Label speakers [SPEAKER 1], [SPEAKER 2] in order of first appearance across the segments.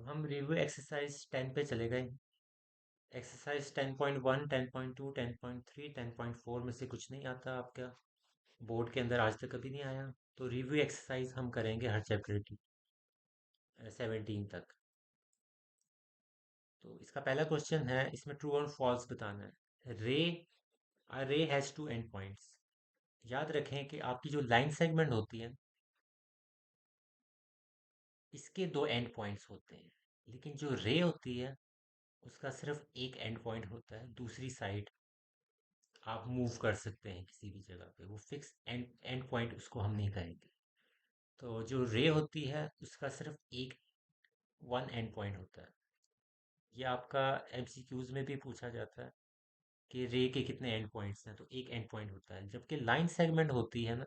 [SPEAKER 1] अब हम review exercise 10 पे चले गए। एक्सरसाइज 10.1, 10.2, 10.3, 10.4 में से कुछ नहीं आता आपका बोर्ड के अंदर, आज तक कभी नहीं आया। तो रिव्यू एक्सरसाइज हम करेंगे हर चैप्टर की 17 तक। तो इसका पहला क्वेश्चन है, इसमें ट्रू और फॉल्स बताना है। रे हैज़ टू एंड पॉइंट्स। याद रखें कि आपकी जो लाइन सेगमेंट होती है, इसके दो एंड पॉइंट्स होते हैं। लेकिन जो रे होती है, उसका सिर्फ एक एंड पॉइंट होता है। दूसरी साइड आप मूव कर सकते हैं किसी भी जगह पे, वो फिक्स एंड एंड पॉइंट उसको हम नहीं कहेंगे। तो जो रे होती है, उसका सिर्फ एक वन एंड पॉइंट होता है। ये आपका एमसीक्यूज में भी पूछा जाता है कि रे के कितने एंड पॉइंट्स हैं, तो एक एंड पॉइंट होता है। जबकि लाइन सेगमेंट होती है ना,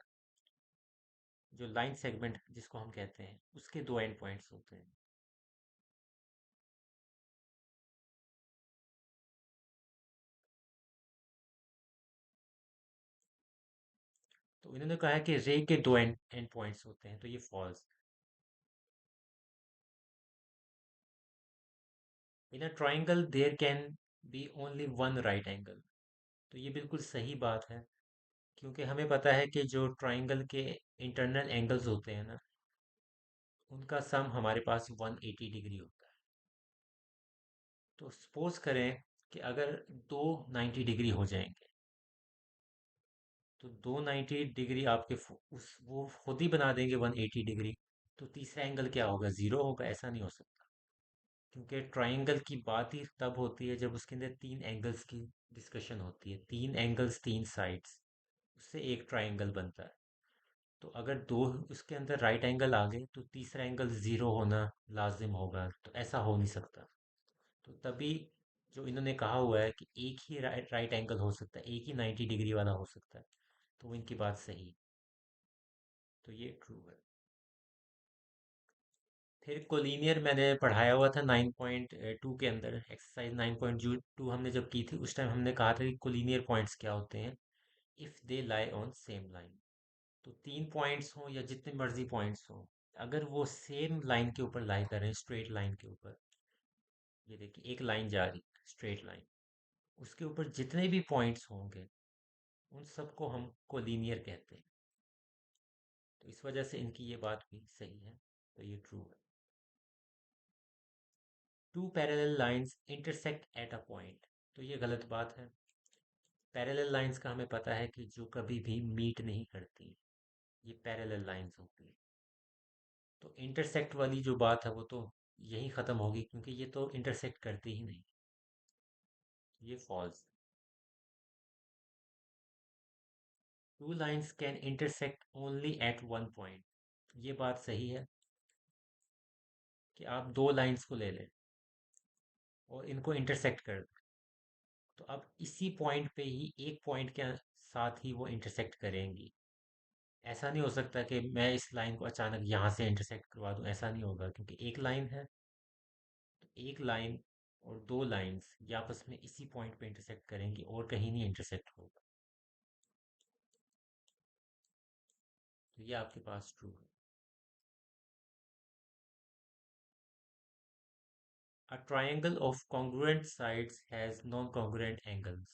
[SPEAKER 1] जो लाइन सेगमेंट जिसको हम कहते हैं, उसके दो एंड पॉइंट्स होते हैं। तो इन्होंने कहा है कि रे के दो एंड एंड पॉइंट्स होते हैं, तो ये false. In a triangle there can be only one right angle. तो ये बिल्कुल सही बात है, क्योंकि हमें पता है कि जो ट्राइंगल के इंटरनल एंगल्स होते हैं ना, उनका सम हमारे पास 180 डिग्री होता है। तो सपोज करें कि अगर दो 90 डिग्री हो जाएंगे, तो दो 90 डिग्री आपके उस वो खुद ही बना देंगे 180 डिग्री। तो तीसरा एंगल क्या होगा? ज़ीरो होगा? ऐसा नहीं हो सकता, क्योंकि ट्राइंगल की बात ही तब होती है जब उसके अंदर तीन एंगल्स की डिस्कशन होती है। तीन एंगल्स, तीन साइड्स, उससे एक ट्राइंगल बनता है। तो अगर दो उसके अंदर राइट एंगल आ गए, तो तीसरा एंगल ज़ीरो होना लाजिम होगा। तो ऐसा हो नहीं सकता। तो तभी जो इन्होंने कहा हुआ है कि एक ही राइट राइट एंगल हो सकता है, एक ही 90 डिग्री वाला हो सकता है, तो वो इनकी बात सही। तो ये ट्रू है। फिर कोलिनियर मैंने पढ़ाया हुआ था 9.2 के अंदर। एक्सरसाइज 9.2 हमने जब की थी, उस टाइम हमने कहा था कि कोलिनियर पॉइंट्स क्या होते हैं। If they lie on same line. तो तीन पॉइंट्स हों या जितने मर्जी पॉइंट्स हों, अगर वो सेम लाइन के ऊपर लाई कर रहे हैं, स्ट्रेट लाइन के ऊपर, ये देखिए एक लाइन जा रही, स्ट्रेट लाइन, उसके ऊपर जितने भी पॉइंट्स होंगे, उन सबको हम कोलिनियर कहते हैं। तो इस वजह से इनकी ये बात भी सही है। तो ये ट्रू है। Two parallel lines intersect at a point. तो ये गलत बात है। पैरेलल लाइंस का हमें पता है कि जो कभी भी मीट नहीं करती, ये पैरेलल लाइंस होती है। तो इंटरसेक्ट वाली जो बात है, वो तो यही ख़त्म होगी, क्योंकि ये तो इंटरसेक्ट करती ही नहीं। ये false. Two lines can intersect only at one point. ये बात सही है कि आप दो लाइंस को ले लें और इनको इंटरसेक्ट कर दें, तो अब इसी पॉइंट पे ही, एक पॉइंट के साथ ही वो इंटरसेक्ट करेंगी। ऐसा नहीं हो सकता कि मैं इस लाइन को अचानक यहाँ से इंटरसेक्ट करवा दूँ। ऐसा नहीं होगा, क्योंकि एक लाइन है। तो एक लाइन और दो लाइंस ये आपस में इसी पॉइंट पे इंटरसेक्ट करेंगी, और कहीं नहीं इंटरसेक्ट होगा। तो ये आपके पास ट्रू है। A triangle of congruent sides has non-congruent angles।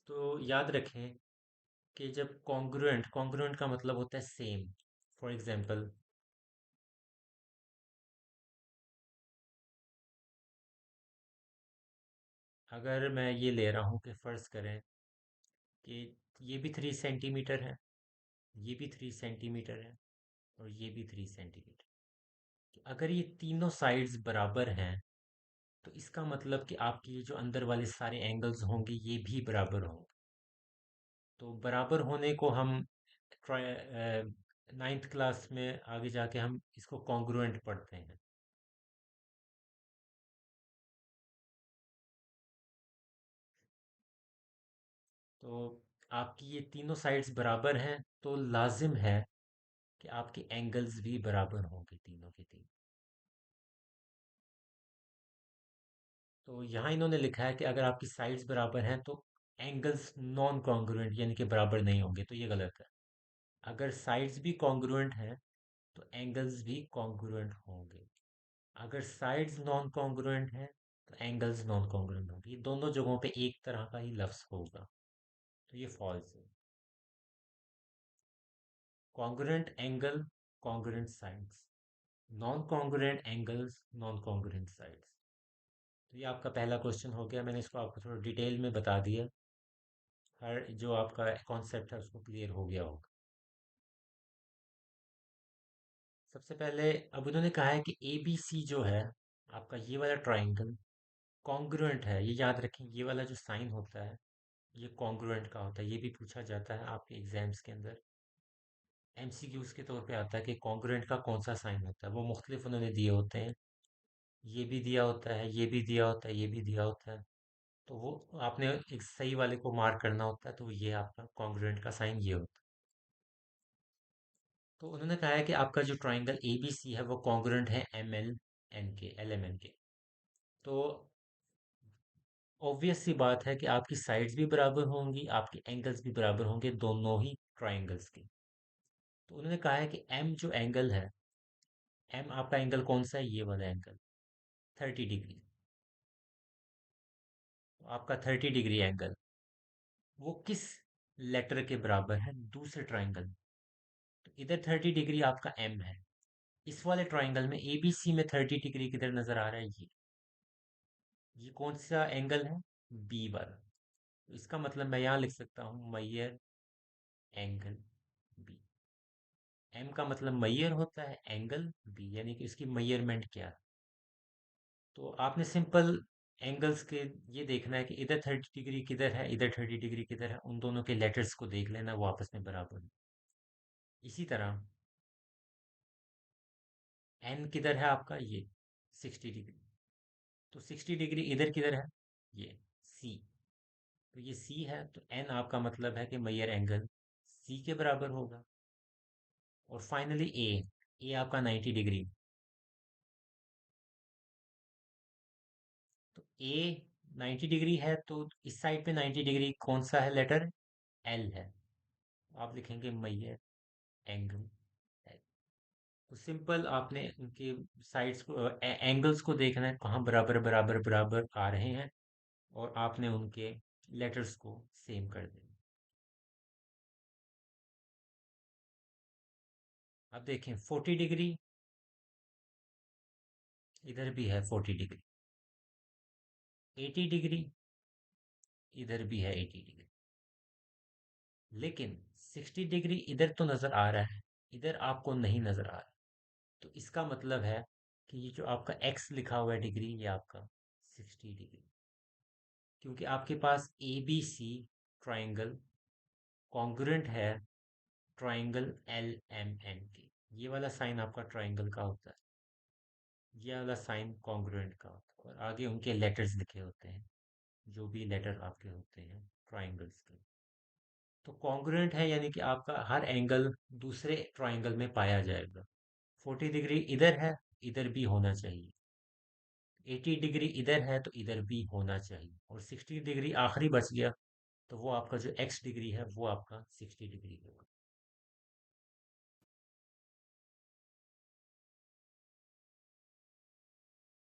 [SPEAKER 1] तो याद रखें कि जब कॉन्ग्रुएंट, कॉन्ग्रुएंट का मतलब होता है सेम। फॉर एग्जांपल, अगर मैं ये ले रहा हूँ कि फ़र्ज़ करें कि ये भी 3 सेंटीमीटर है, ये भी 3 सेंटीमीटर है, और ये भी 3 सेंटीमीटर। तो अगर ये तीनों साइड्स बराबर हैं, तो इसका मतलब कि आपके ये जो अंदर वाले सारे एंगल्स होंगे, ये भी बराबर होंगे। तो बराबर होने को हम नाइन्थ क्लास में आगे जाके हम इसको कॉन्ग्रुएंट पढ़ते हैं। तो आपकी ये तीनों साइड्स बराबर हैं, तो लाजिम है कि आपके एंगल्स भी बराबर होंगे, तीनों के तीन। तो यहाँ इन्होंने लिखा है कि अगर आपकी साइड्स बराबर हैं, तो एंगल्स नॉन कॉन्ग्रुएंट यानी कि बराबर नहीं होंगे। तो ये गलत है। अगर साइड्स भी कॉन्ग्रुएंट हैं, तो एंगल्स भी कॉन्ग्रुएंट होंगे। अगर साइड्स नॉन कॉन्ग्रुएंट है तो एंगल्स नॉन कॉन्ग्रुएंट होंगे, ये दोनों जगहों पे एक तरह का ही लफ्ज होगा, तो ये फॉल्स है। Congruent angle, congruent sides, non congruent angles, non congruent sides. तो ये आपका पहला क्वेश्चन हो गया, मैंने इसको आपको थोड़ा डिटेल में बता दिया, हर जो आपका कॉन्सेप्ट है उसको क्लियर हो गया होगा। सबसे पहले अब उन्होंने कहा है कि ए बी सी जो है आपका, ये वाला ट्राइंगल कॉन्ग्रुएंट है, ये याद रखें, ये वाला जो साइन होता है ये कॉन्ग्रुएंट का होता है, ये भी पूछा जाता है आपके एग्जाम्स के अंदर, एमसीक्यूज के तौर पे आता है कि कॉन्ग्रुएंट का कौन सा साइन होता है, वो मुख्तलिफ उन्होंने दिए होते हैं, ये भी दिया होता है, ये भी दिया होता है, ये भी दिया होता है, तो वो आपने एक सही वाले को मार्क करना होता है, तो ये आपका कॉन्ग्रुएंट का साइन ये होता है। तो उन्होंने कहा है कि आपका जो ट्राइंगल ए बी सी है वो कॉन्ग्रुएंट है एम एल एन के, एल एम एन के। तो ऑब्वियस सी बात है कि आपकी साइड्स भी बराबर होंगी, आपके एंगल्स भी बराबर होंगे, दोनों ही ट्राइंगल्स के। तो उन्होंने कहा है कि एम जो एंगल है, एम आपका एंगल कौन सा है, ये वाला एंगल 30 डिग्री। तो आपका 30 डिग्री एंगल वो किस लेटर के बराबर है दूसरे ट्राइंगल में? तो इधर 30 डिग्री आपका एम है, इस वाले ट्राइंगल में एबीसी में 30 डिग्री किधर नजर आ रहा है, ये कौन सा एंगल है, बी वाला। तो इसका मतलब मैं यहाँ लिख सकता हूँ मैयर एंगल बी। एम का मतलब मैयर होता है, एंगल बी यानी कि इसकी मैयरमेंट क्या है। तो आपने सिंपल एंगल्स के ये देखना है कि इधर 30 डिग्री किधर है, इधर 30 डिग्री किधर है, उन दोनों के लेटर्स को देख लेना वो आपस में बराबर है। इसी तरह एन किधर है आपका, ये 60 डिग्री, तो 60 डिग्री इधर किधर है, ये सी। तो ये सी है, तो एन आपका मतलब है कि मैयर एंगल सी के बराबर होगा। और फाइनली ए आपका 90 डिग्री। तो ए 90 डिग्री है, तो इस साइड पे 90 डिग्री कौन सा है लेटर, एल है, आप लिखेंगे मैयर एंगल एल। तो सिंपल आपने उनके साइड्स को एंगल्स को देखना है कहाँ बराबर बराबर बराबर आ रहे हैं, और आपने उनके लेटर्स को सेम कर देना। अब देखें 40 डिग्री इधर भी है, 40 डिग्री 80 डिग्री इधर भी है, 80 डिग्री, लेकिन 60 डिग्री इधर तो नजर आ रहा है, इधर आपको नहीं नजर आ रहा। तो इसका मतलब है कि ये जो आपका एक्स लिखा हुआ है डिग्री, ये आपका 60 डिग्री, क्योंकि आपके पास A B C triangle congruent है ट्राइंगल एल एम एन के। ये वाला साइन आपका ट्राइंगल का होता है, ये वाला साइन कॉन्ग्रुएंट का होता है, और आगे उनके लेटर्स लिखे होते हैं, जो भी लेटर आपके होते हैं ट्राइंगल्स के। तो कॉन्ग्रुएंट है यानी कि आपका हर एंगल दूसरे ट्राइंगल में पाया जाएगा। 40 डिग्री इधर है, इधर भी होना चाहिए, 80 डिग्री इधर है तो इधर भी होना चाहिए, और 60 डिग्री आखिरी बच गया, तो वो आपका जो एक्स डिग्री है वो आपका 60 डिग्री होगा।